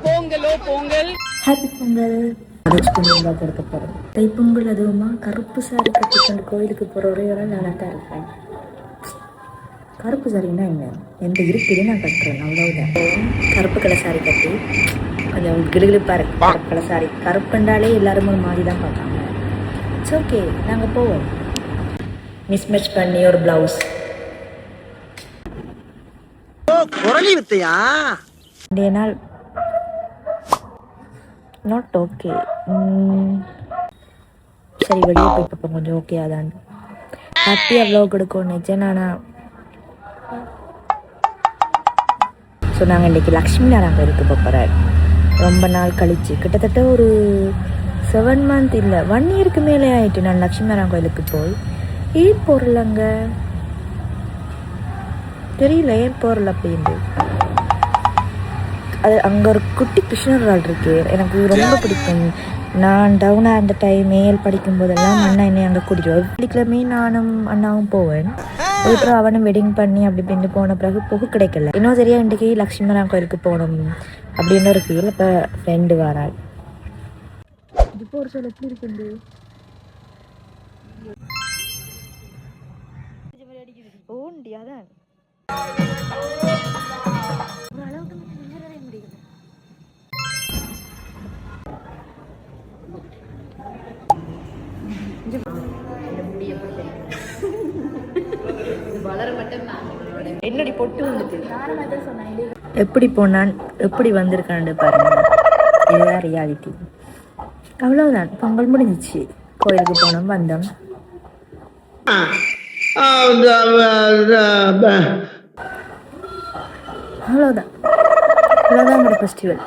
பொங்கலோ பொங்கல், ஹாப்பி பொங்கல். பொங்கல் கொடுக்க போகிறோம். தைப்பொங்கல் அதுவுமா கருப்பு சாரி கட்டிக்கொண்டு கோயிலுக்கு போகிற ஒரே ஒரு நாளாக தான் இருப்பேன். கருப்பு சாரின்னா என்ன எந்த இருக்குது நான் கட்டுறேன் அவ்வளவுதான். கருப்பு கலர் சாரி கட்டி கொஞ்சம் கிடுகிடுப்பாக இருக்கு. கருப்பு கலர் சாரி கருப்புண்டாலே எல்லாரும் ஒரு மாதிரி தான் பார்ப்பாங்க. இட்ஸ் ஓகே, நாங்கள் போவோம். மிஸ்மேட்ச் பண்ணி ஒரு ப்ளவுஸ் நாள் நாட் ஓகே. சரி, வெளியே போய் பார்ப்போம். கொஞ்சம் ஓகே அதான் ஹாப்பியாக வ்ளாக் எடுக்கணும் நினச்சேன் நானா. ஸோ நாங்கள் இன்றைக்கி லக்ஷ்மி நாராயண கோயிலுக்கு போகிறேன். ரொம்ப நாள் கழிச்சு கிட்டத்தட்ட ஒரு 7 month இல்லை 1 yearக்கு மேலே ஆகிட்டு நான் லக்ஷ்மி நாராயண கோயிலுக்கு போய். ஏன் போகிறலங்க தெரியல, ஏன் போகிறல அப்படின்னு. அது அங்கே ஒரு குட்டி கிருஷ்ணர் இருக்கு, எனக்கு ரொம்ப பிடிக்கும். நான் டவுனாக அந்த டைம் மேல் படிக்கும் போதெல்லாம் அண்ணா என்னை அங்கே கூட்டிட்டு வெள்ளிக்கிழமை நானும் அண்ணாவும் போவேன். அதுக்கப்புறம் அவனும் வெட்டிங் பண்ணி அப்படி இப்படின்னு போன பிறகு போக கிடைக்கல. இன்னும் சரியா இன்றைக்கி லக்ஷ்மி நாராயண கோயிலுக்கு போகணும் அப்படின்னு ஒரு ஃபீல். இப்போ ஃப்ரெண்டு வராள். இப்போ ஒரு சில எப்படி இருக்குது ஓண்டி அதான் என்னடி பொட்டு வந்துட்டு எப்படி போனான் எப்படி வந்திருக்கான்னு பாருங்க. இதுதான் ரியாலிட்டி. அவ்வளவுதான், பொங்கல் முடிஞ்சிச்சு. கோயிலுக்கு போனோம், வந்தோம். அவ்வளோதான் அவ்வளோதான் ஃபெஸ்டிவல்.